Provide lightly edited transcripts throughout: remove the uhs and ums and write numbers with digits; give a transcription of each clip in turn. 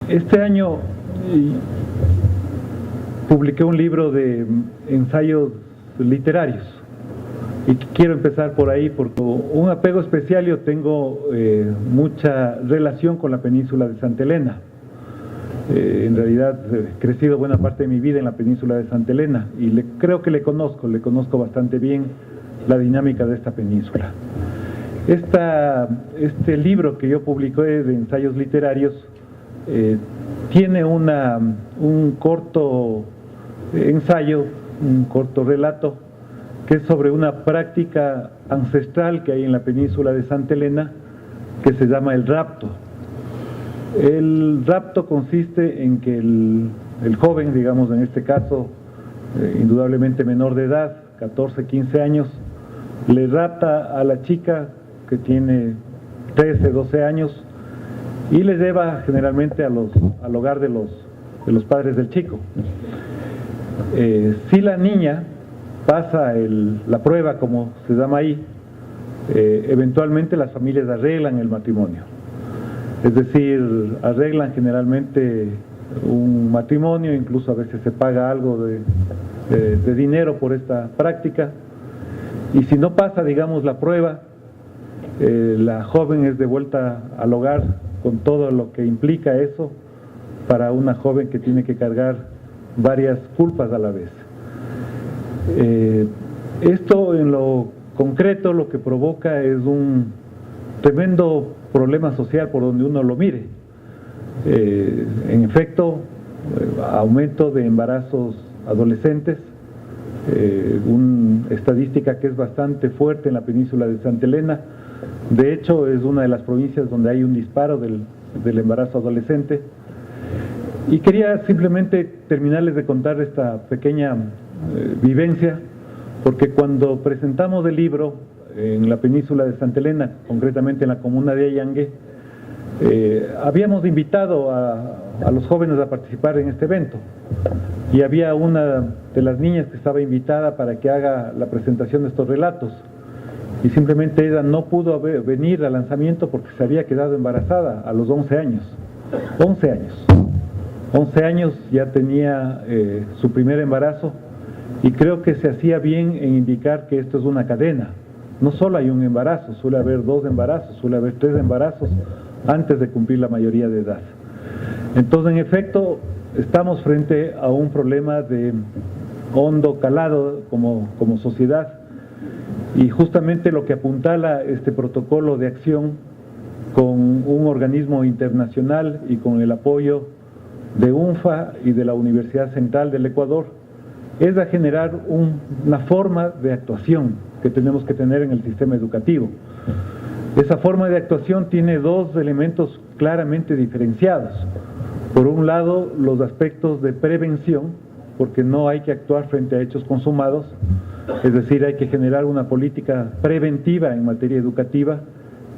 Este año publiqué un libro de ensayos literarios y quiero empezar por ahí porque un apego especial. Yo tengo mucha relación con la península de Santa Elena. En realidad he crecido buena parte de mi vida en la península de Santa Elena y creo que le conozco bastante bien la dinámica de esta península. Este libro que yo publiqué de ensayos literarios tiene un corto ensayo, un corto relato, que es sobre una práctica ancestral que hay en la península de Santa Elena, que se llama el rapto. El rapto consiste en que el joven, digamos en este caso, indudablemente menor de edad, 14, 15 años, le rapta a la chica que tiene 13, 12 años y le lleva generalmente al hogar de los padres del chico. Si la niña pasa la prueba, como se llama ahí, eventualmente las familias arreglan el matrimonio. Es decir, arreglan generalmente un matrimonio, incluso a veces se paga algo de dinero por esta práctica. Y si no pasa, digamos, la prueba, la joven es devuelta al hogar con todo lo que implica eso para una joven que tiene que cargar varias culpas a la vez. Esto en lo concreto lo que provoca es un tremendo problema social por donde uno lo mire. En efecto, aumento de embarazos adolescentes, una estadística que es bastante fuerte en la península de Santa Elena. De hecho, es una de las provincias donde hay un disparo del embarazo adolescente. Y quería simplemente terminarles de contar esta pequeña vivencia, porque cuando presentamos el libro en la península de Santa Elena, concretamente en la comuna de Ayangue, habíamos invitado a los jóvenes a participar en este evento. Y había una de las niñas que estaba invitada para que haga la presentación de estos relatos. Y simplemente ella no pudo venir al lanzamiento porque se había quedado embarazada a los 11 años. 11 años. 11 años ya tenía su primer embarazo, y creo que se hacía bien en indicar que esto es una cadena. No solo hay un embarazo, suele haber 2 embarazos, suele haber 3 embarazos antes de cumplir la mayoría de edad. Entonces, en efecto, estamos frente a un problema de hondo calado como sociedad, y justamente lo que apuntala este protocolo de acción con un organismo internacional y con el apoyo de UNFA y de la Universidad Central del Ecuador es a generar una forma de actuación que tenemos que tener en el sistema educativo. Esa forma de actuación tiene 2 elementos claramente diferenciados. Por un lado, los aspectos de prevención, porque no hay que actuar frente a hechos consumados, es decir, hay que generar una política preventiva en materia educativa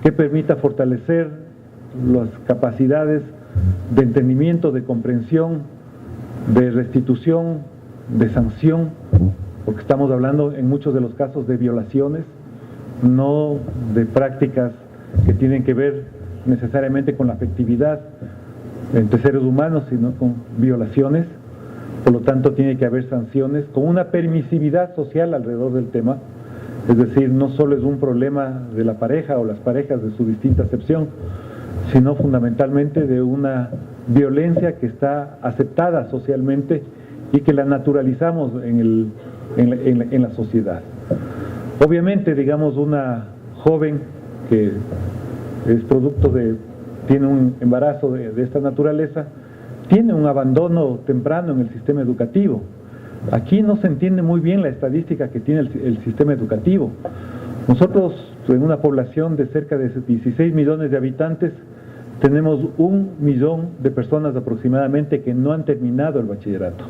que permita fortalecer las capacidades de entendimiento, de comprensión, de restitución, de sanción, porque estamos hablando en muchos de los casos de violaciones, no de prácticas que tienen que ver necesariamente con la afectividad entre seres humanos, sino con violaciones. Por lo tanto, tiene que haber sanciones con una permisividad social alrededor del tema. Es decir, no solo es un problema de la pareja o las parejas de su distinta acepción, sino fundamentalmente de una violencia que está aceptada socialmente y que la naturalizamos en la sociedad. Obviamente, digamos, una joven que es producto tiene un embarazo de esta naturaleza, tiene un abandono temprano en el sistema educativo. Aquí no se entiende muy bien la estadística que tiene el sistema educativo. Nosotros, en una población de cerca de 16 millones de habitantes, tenemos 1 millón de personas aproximadamente que no han terminado el bachillerato.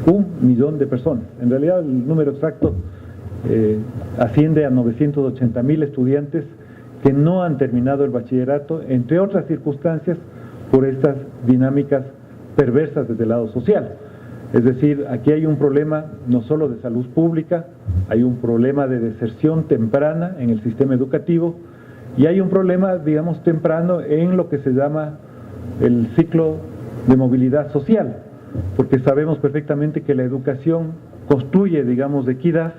1 millón de personas. En realidad el número exacto asciende a 980.000 estudiantes que no han terminado el bachillerato, entre otras circunstancias, por estas dinámicas perversas desde el lado social. Es decir, aquí hay un problema no solo de salud pública, hay un problema de deserción temprana en el sistema educativo, y hay un problema, digamos, temprano en lo que se llama el ciclo de movilidad social, porque sabemos perfectamente que la educación construye, digamos, equidad,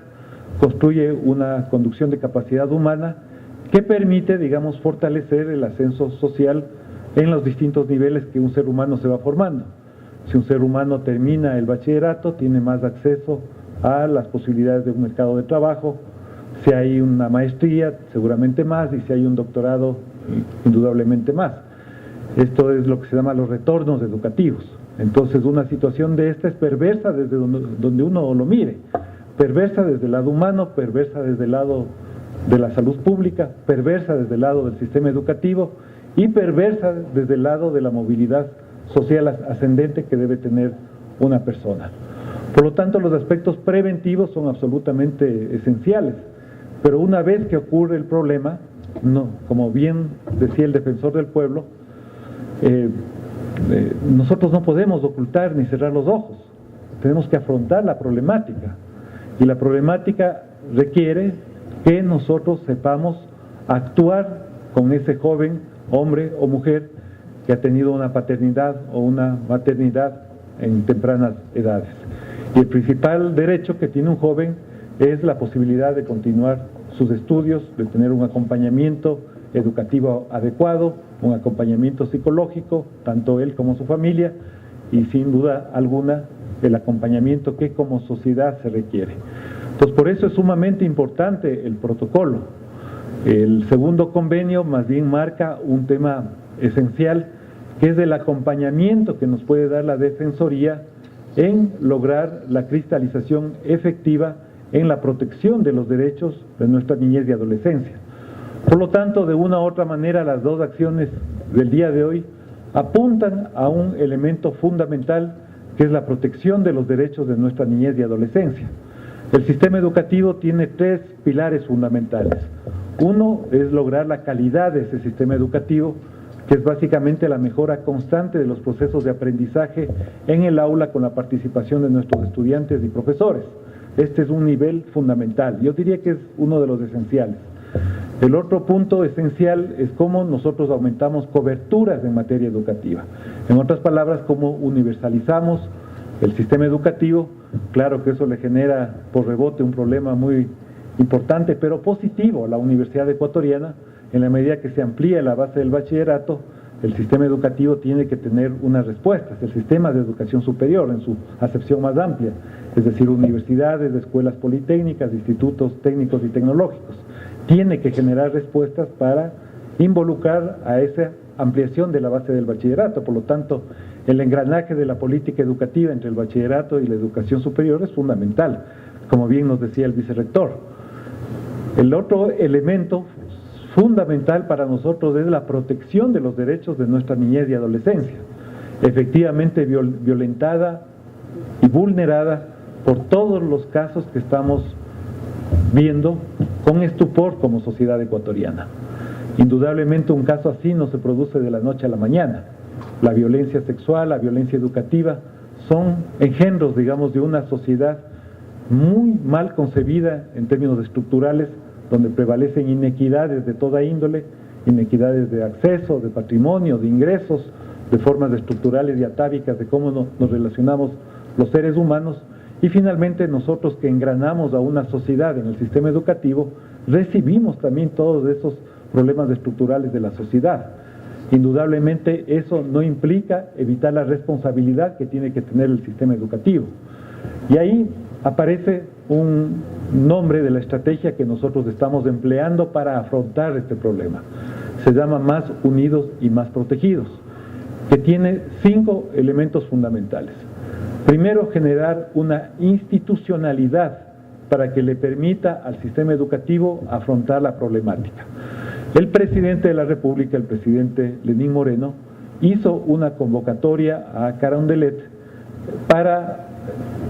construye una conducción de capacidad humana que permite, digamos, fortalecer el ascenso social en los distintos niveles que un ser humano se va formando. Si un ser humano termina el bachillerato, tiene más acceso a las posibilidades de un mercado de trabajo. Si hay una maestría, seguramente más, y si hay un doctorado, indudablemente más. Esto es lo que se llama los retornos educativos. Entonces, una situación de esta es perversa desde donde uno lo mire. Perversa desde el lado humano, perversa desde el lado de la salud pública, perversa desde el lado del sistema educativo y perversa desde el lado de la movilidad social ascendente que debe tener una persona. Por lo tanto, los aspectos preventivos son absolutamente esenciales, pero una vez que ocurre el problema, no, como bien decía el defensor del pueblo, nosotros no podemos ocultar ni cerrar los ojos, tenemos que afrontar la problemática, y la problemática requiere que nosotros sepamos actuar con ese joven, hombre o mujer, que ha tenido una paternidad o una maternidad en tempranas edades. Y el principal derecho que tiene un joven es la posibilidad de continuar sus estudios, de tener un acompañamiento educativo adecuado, un acompañamiento psicológico, tanto él como su familia, y sin duda alguna el acompañamiento que como sociedad se requiere. Entonces, por eso es sumamente importante el protocolo. El segundo convenio más bien marca un tema esencial, que es el acompañamiento que nos puede dar la Defensoría en lograr la cristalización efectiva en la protección de los derechos de nuestra niñez y adolescencia. Por lo tanto, de una u otra manera, las dos acciones del día de hoy apuntan a un elemento fundamental, que es la protección de los derechos de nuestra niñez y adolescencia. El sistema educativo tiene tres pilares fundamentales. Uno es lograr la calidad de ese sistema educativo, que es básicamente la mejora constante de los procesos de aprendizaje en el aula con la participación de nuestros estudiantes y profesores. Este es un nivel fundamental, yo diría que es uno de los esenciales. El otro punto esencial es cómo nosotros aumentamos coberturas en materia educativa. En otras palabras, cómo universalizamos el sistema educativo. Claro que eso le genera por rebote un problema muy importante, pero positivo a la Universidad Ecuatoriana. En la medida que se amplía la base del bachillerato, el sistema educativo tiene que tener unas respuestas. El sistema de educación superior, en su acepción más amplia, es decir, universidades, escuelas politécnicas, institutos técnicos y tecnológicos, tiene que generar respuestas para involucrar a esa ampliación de la base del bachillerato. Por lo tanto, el engranaje de la política educativa entre el bachillerato y la educación superior es fundamental, como bien nos decía el vicerrector. El otro elemento fundamental para nosotros es la protección de los derechos de nuestra niñez y adolescencia, efectivamente violentada y vulnerada por todos los casos que estamos viendo con estupor como sociedad ecuatoriana. Indudablemente un caso así no se produce de la noche a la mañana. La violencia sexual, la violencia educativa son engendros, digamos, de una sociedad muy mal concebida en términos estructurales, donde prevalecen inequidades de toda índole, inequidades de acceso, de patrimonio, de ingresos, de formas estructurales y atávicas de cómo nos relacionamos los seres humanos, y finalmente nosotros que engranamos a una sociedad en el sistema educativo, recibimos también todos esos problemas estructurales de la sociedad. Indudablemente eso no implica evitar la responsabilidad que tiene que tener el sistema educativo. Y ahí aparece un nombre de la estrategia que nosotros estamos empleando para afrontar este problema. Se llama Más Unidos y Más Protegidos, que tiene 5 elementos fundamentales. Primero, generar una institucionalidad para que le permita al sistema educativo afrontar la problemática. El presidente de la República, el presidente Lenín Moreno, hizo una convocatoria a Carondelet para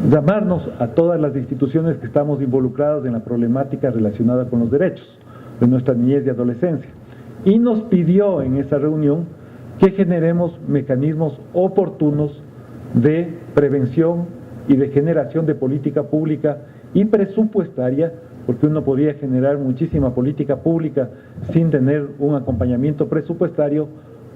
llamarnos a todas las instituciones que estamos involucradas en la problemática relacionada con los derechos de nuestra niñez y adolescencia. Y nos pidió en esa reunión que generemos mecanismos oportunos de prevención y de generación de política pública y presupuestaria, porque uno podría generar muchísima política pública sin tener un acompañamiento presupuestario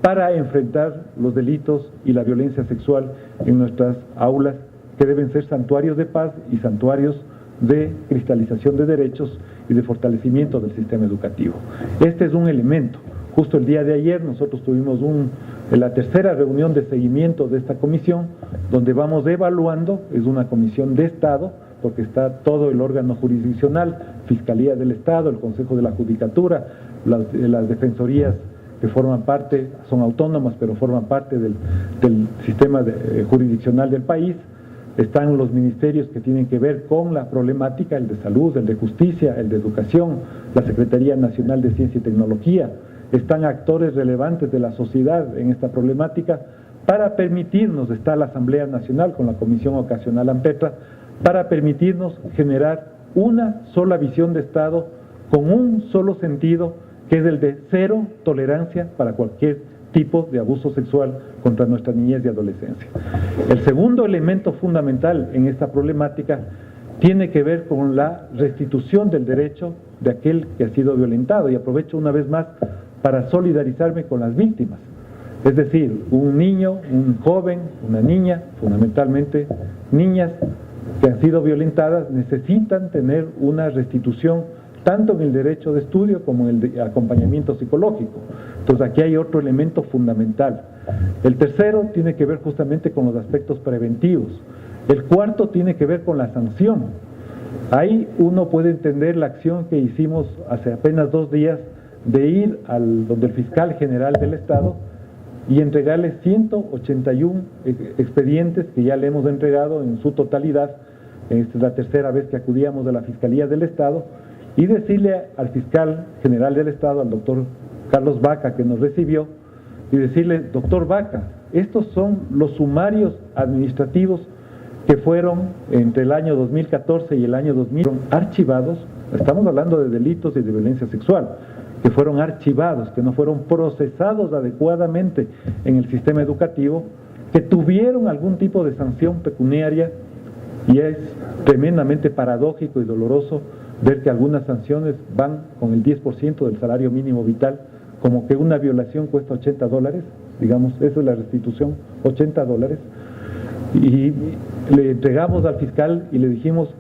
para enfrentar los delitos y la violencia sexual en nuestras aulas, que deben ser santuarios de paz y santuarios de cristalización de derechos y de fortalecimiento del sistema educativo. Este es un elemento. Justo el día de ayer nosotros tuvimos la tercera reunión de seguimiento de esta comisión, donde vamos evaluando, es una comisión de Estado, porque está todo el órgano jurisdiccional, Fiscalía del Estado, el Consejo de la Judicatura, las defensorías que forman parte, son autónomas, pero forman parte del sistema jurisdiccional del país. Están los ministerios que tienen que ver con la problemática, el de salud, el de justicia, el de educación, la Secretaría Nacional de Ciencia y Tecnología. Están actores relevantes de la sociedad en esta problemática para permitirnos, está la Asamblea Nacional con la Comisión Ocasional AMPETRA, para permitirnos generar una sola visión de Estado con un solo sentido, que es el de cero tolerancia para cualquier tipo de abuso sexual contra nuestra niñez y adolescencia. El segundo elemento fundamental en esta problemática tiene que ver con la restitución del derecho de aquel que ha sido violentado, y aprovecho una vez más para solidarizarme con las víctimas. Es decir, un niño, un joven, una niña, fundamentalmente niñas que han sido violentadas, necesitan tener una restitución tanto en el derecho de estudio como en el de acompañamiento psicológico. Entonces aquí hay otro elemento fundamental. El tercero tiene que ver justamente con los aspectos preventivos. El cuarto tiene que ver con la sanción. Ahí uno puede entender la acción que hicimos hace apenas 2 días de ir donde el fiscal general del Estado y entregarle 181 expedientes que ya le hemos entregado en su totalidad. Esta es la tercera vez que acudíamos a la Fiscalía del Estado, y decirle al fiscal general del Estado, al doctor Carlos Vaca, que nos recibió, y decirle: doctor Vaca, estos son los sumarios administrativos que fueron entre el año 2014 y el año 2000 archivados. Estamos hablando de delitos y de violencia sexual, que fueron archivados, que no fueron procesados adecuadamente en el sistema educativo, que tuvieron algún tipo de sanción pecuniaria, y es tremendamente paradójico y doloroso ver que algunas sanciones van con el 10% del salario mínimo vital, como que una violación cuesta $80, digamos, esa es la restitución, $80, y le entregamos al fiscal y le dijimos: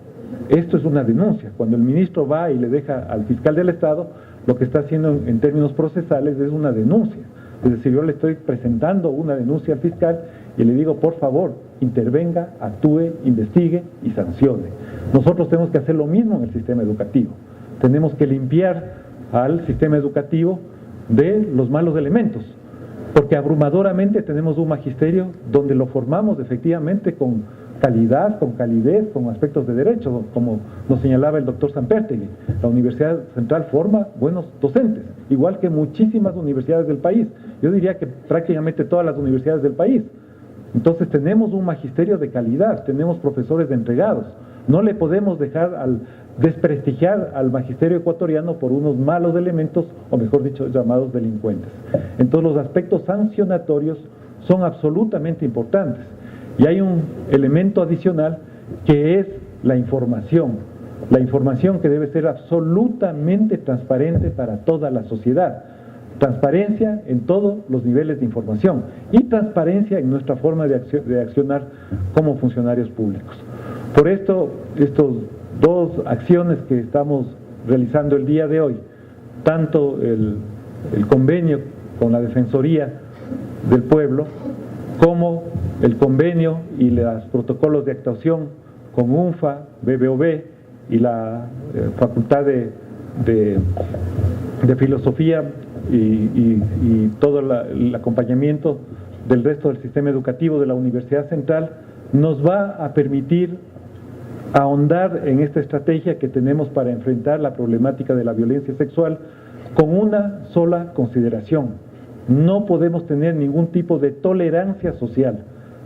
esto es una denuncia. Cuando el ministro va y le deja al fiscal del Estado, lo que está haciendo en términos procesales es una denuncia. Es decir, yo le estoy presentando una denuncia al fiscal y le digo: por favor, intervenga, actúe, investigue y sancione. Nosotros tenemos que hacer lo mismo en el sistema educativo. Tenemos que limpiar al sistema educativo de los malos elementos, porque abrumadoramente tenemos un magisterio donde lo formamos efectivamente con calidad, con calidez, con aspectos de derecho, como nos señalaba el doctor Sampertegui. La Universidad Central forma buenos docentes, igual que muchísimas universidades del país. Yo diría que prácticamente todas las universidades del país. Entonces tenemos un magisterio de calidad, tenemos profesores entregados. No le podemos dejar desprestigiar al magisterio ecuatoriano por unos malos elementos, o mejor dicho, llamados delincuentes. Entonces los aspectos sancionatorios son absolutamente importantes. Y hay un elemento adicional que es la información que debe ser absolutamente transparente para toda la sociedad. Transparencia en todos los niveles de información y transparencia en nuestra forma de accionar como funcionarios públicos. Por esto, estos 2 acciones que estamos realizando el día de hoy, tanto el convenio con la Defensoría del Pueblo, como el convenio y los protocolos de actuación con UNFA, BBOB y la Facultad de Filosofía y todo el acompañamiento del resto del sistema educativo de la Universidad Central, nos va a permitir ahondar en esta estrategia que tenemos para enfrentar la problemática de la violencia sexual con una sola consideración: no podemos tener ningún tipo de tolerancia social,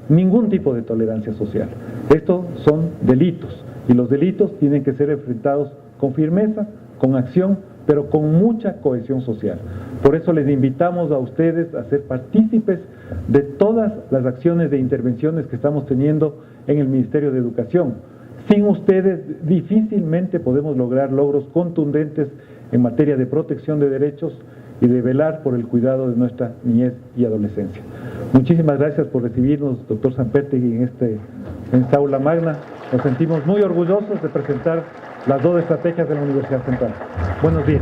ningún tipo de tolerancia social. Estos son delitos, y los delitos tienen que ser enfrentados con firmeza, con acción, pero con mucha cohesión social. Por eso les invitamos a ustedes a ser partícipes de todas las acciones de intervenciones que estamos teniendo en el Ministerio de Educación. Sin ustedes difícilmente podemos lograr logros contundentes en materia de protección de derechos y de velar por el cuidado de nuestra niñez y adolescencia. Muchísimas gracias por recibirnos, doctor Sampetegui, en esta aula magna. Nos sentimos muy orgullosos de presentar las dos estrategias de la Universidad Central. Buenos días.